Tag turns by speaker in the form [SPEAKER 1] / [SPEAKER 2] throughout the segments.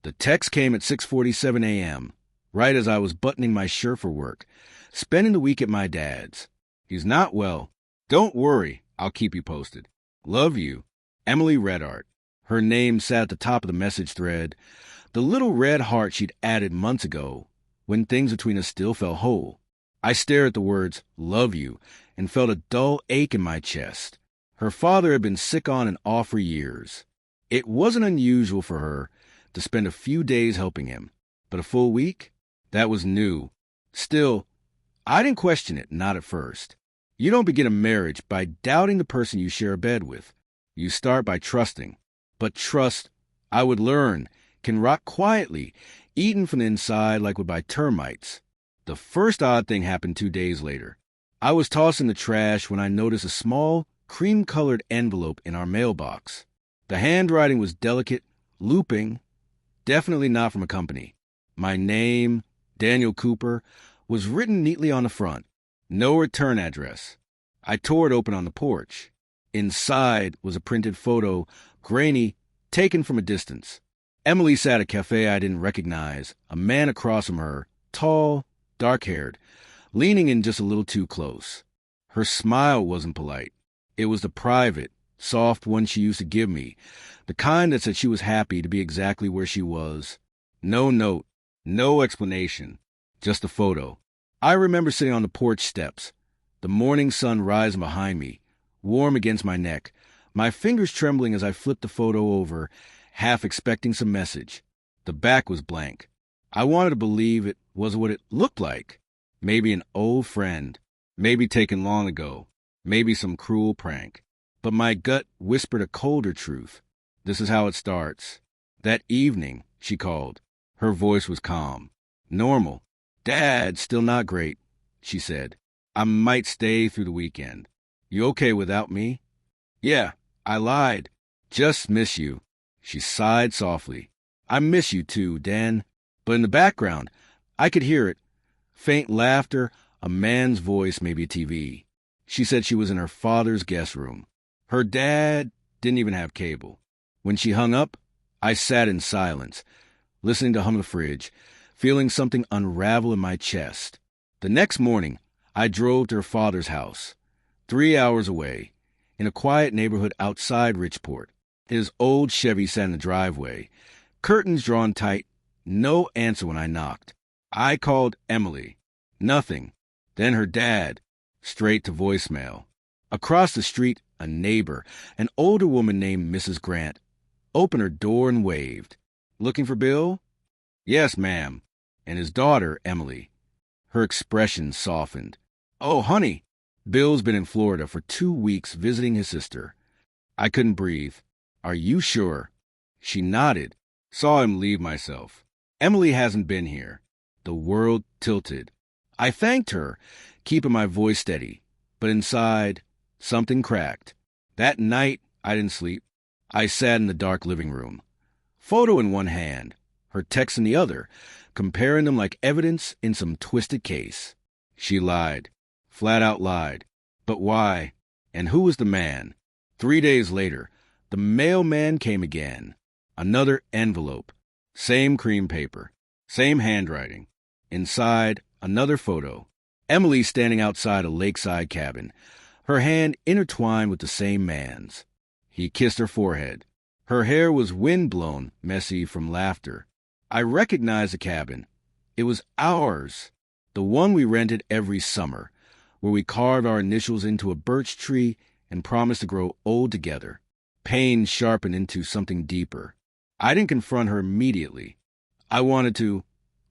[SPEAKER 1] The text came at 6:47 a.m., right as I was buttoning my shirt for work. Spending the week at my dad's. He's not well. Don't worry, I'll keep you posted. Love you, Emily Redart. Her name sat at the top of the message thread, the little red heart she'd added months ago, when things between us still felt whole. I stared at the words, love you, and felt a dull ache in my chest. Her father had been sick on and off for years. It wasn't unusual for her to spend a few days helping him, but a full week? That was new. Still, I didn't question it, not at first. You don't begin a marriage by doubting the person you share a bed with. You start by trusting. But trust, I would learn, can rot quietly, eaten from the inside like would by termites. The first odd thing happened 2 days later. I was tossing the trash when I noticed a small, cream-colored envelope in our mailbox. The handwriting was delicate, looping, definitely not from a company. My name, Daniel Cooper, was written neatly on the front. No return address. I tore it open on the porch. Inside was a printed photo, grainy, taken from a distance. Emily sat at a cafe I didn't recognize, a man across from her, tall, dark-haired, leaning in just a little too close. Her smile wasn't polite. It was the private, soft one she used to give me, the kind that said she was happy to be exactly where she was. No note, no explanation, just a photo. I remember sitting on the porch steps, the morning sun rising behind me, warm against my neck, my fingers trembling as I flipped the photo over, half expecting some message. The back was blank. I wanted to believe it was what it looked like. Maybe an old friend, maybe taken long ago, maybe some cruel prank. But my gut whispered a colder truth. This is how it starts. That evening, she called. Her voice was calm. Normal. Dad, still not great, she said. I might stay through the weekend. You okay without me? Yeah, I lied. Just miss you. She sighed softly. I miss you too, Dan. But in the background, I could hear it. Faint laughter, a man's voice, maybe a TV. She said she was in her father's guest room. Her dad didn't even have cable. When she hung up, I sat in silence, listening to hum of the fridge, feeling something unravel in my chest. The next morning, I drove to her father's house, 3 hours away, in a quiet neighborhood outside Richport. His old Chevy sat in the driveway, curtains drawn tight, no answer when I knocked. I called Emily. Nothing. Then her dad, straight to voicemail. Across the street, a neighbor, an older woman named Mrs. Grant, opened her door and waved. Looking for Bill? Yes, ma'am. And his daughter, Emily. Her expression softened. Oh, honey, Bill's been in Florida for 2 weeks visiting his sister. I couldn't breathe. Are you sure? She nodded. Saw him leave myself. Emily hasn't been here. The world tilted. I thanked her, keeping my voice steady. But inside, something cracked. That night, I didn't sleep. I sat in the dark living room. Photo in one hand, her text in the other, comparing them like evidence in some twisted case. She lied. Flat out lied. But why? And who was the man? 3 days later, the mailman came again. Another envelope. Same cream paper. Same handwriting. Inside, another photo. Emily standing outside a lakeside cabin, her hand intertwined with the same man's. He kissed her forehead. Her hair was wind-blown, messy from laughter. I recognized the cabin. It was ours, the one we rented every summer, where we carved our initials into a birch tree and promised to grow old together. Pain sharpened into something deeper. I didn't confront her immediately. I wanted to.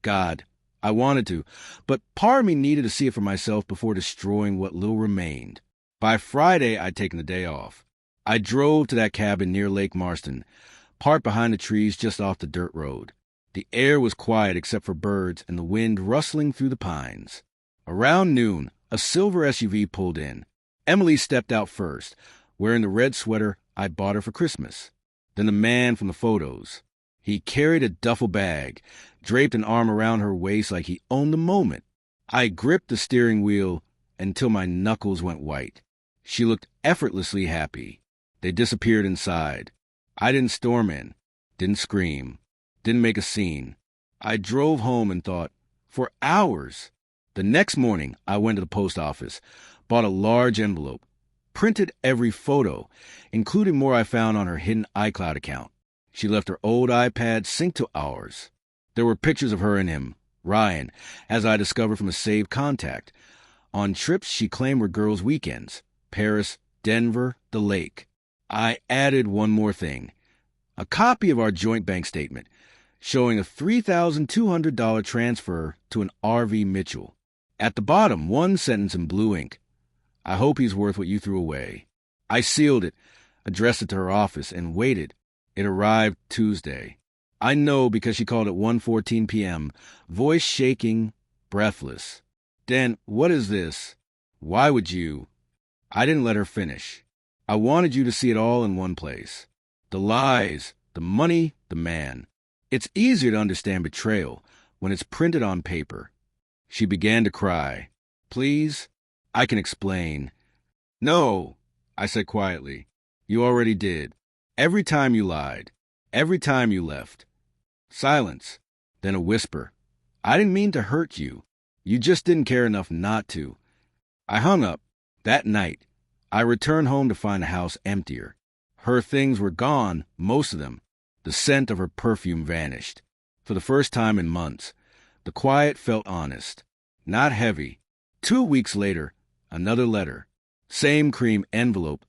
[SPEAKER 1] God, I wanted to. But part of me needed to see it for myself before destroying what little remained. By Friday, I'd taken the day off. I drove to that cabin near Lake Marston, parked behind the trees just off the dirt road. The air was quiet except for birds and the wind rustling through the pines. Around noon, a silver SUV pulled in. Emily stepped out first, wearing the red sweater I bought her for Christmas. Then the man from the photos. He carried a duffel bag, draped an arm around her waist like he owned the moment. I gripped the steering wheel until my knuckles went white. She looked effortlessly happy. They disappeared inside. I didn't storm in, didn't scream, Didn't make a scene. I drove home and thought, for hours. The next morning, I went to the post office, bought a large envelope, printed every photo, including more I found on her hidden iCloud account. She left her old iPad synced to ours. There were pictures of her and him, Ryan, as I discovered from a saved contact, on trips she claimed were girls' weekends, Paris, Denver, the lake. I added one more thing, a copy of our joint bank statement, showing a $3,200 transfer to an R.V. Mitchell. At the bottom, one sentence in blue ink. I hope he's worth what you threw away. I sealed it, addressed it to her office, and waited. It arrived Tuesday. I know because she called at 1:14 p.m., voice shaking, breathless. Dan, what is this? Why would you? I didn't let her finish. I wanted you to see it all in one place. The lies, the money, the man. It's easier to understand betrayal when it's printed on paper. She began to cry. Please? I can explain. No, I said quietly. You already did. Every time you lied. Every time you left. Silence. Then a whisper. I didn't mean to hurt you. You just didn't care enough not to. I hung up. That night, I returned home to find the house emptier. Her things were gone, most of them. The scent of her perfume vanished. For the first time in months, the quiet felt honest, not heavy. 2 weeks later, another letter. Same cream envelope,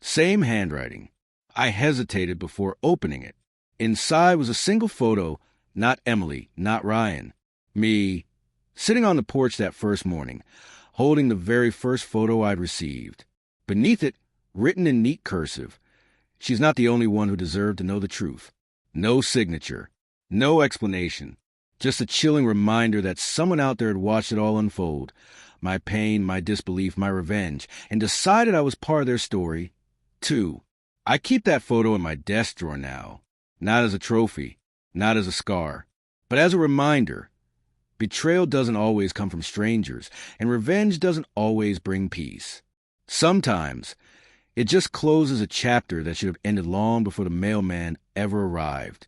[SPEAKER 1] same handwriting. I hesitated before opening it. Inside was a single photo, not Emily, not Ryan. Me, sitting on the porch that first morning, holding the very first photo I'd received. Beneath it, written in neat cursive, she's not the only one who deserved to know the truth. No signature, no explanation, just a chilling reminder that someone out there had watched it all unfold, my pain, my disbelief, my revenge, and decided I was part of their story, too. I keep that photo in my desk drawer now, not as a trophy, not as a scar, but as a reminder. Betrayal doesn't always come from strangers, and revenge doesn't always bring peace. Sometimes, it just closes a chapter that should have ended long before the mailman ever arrived.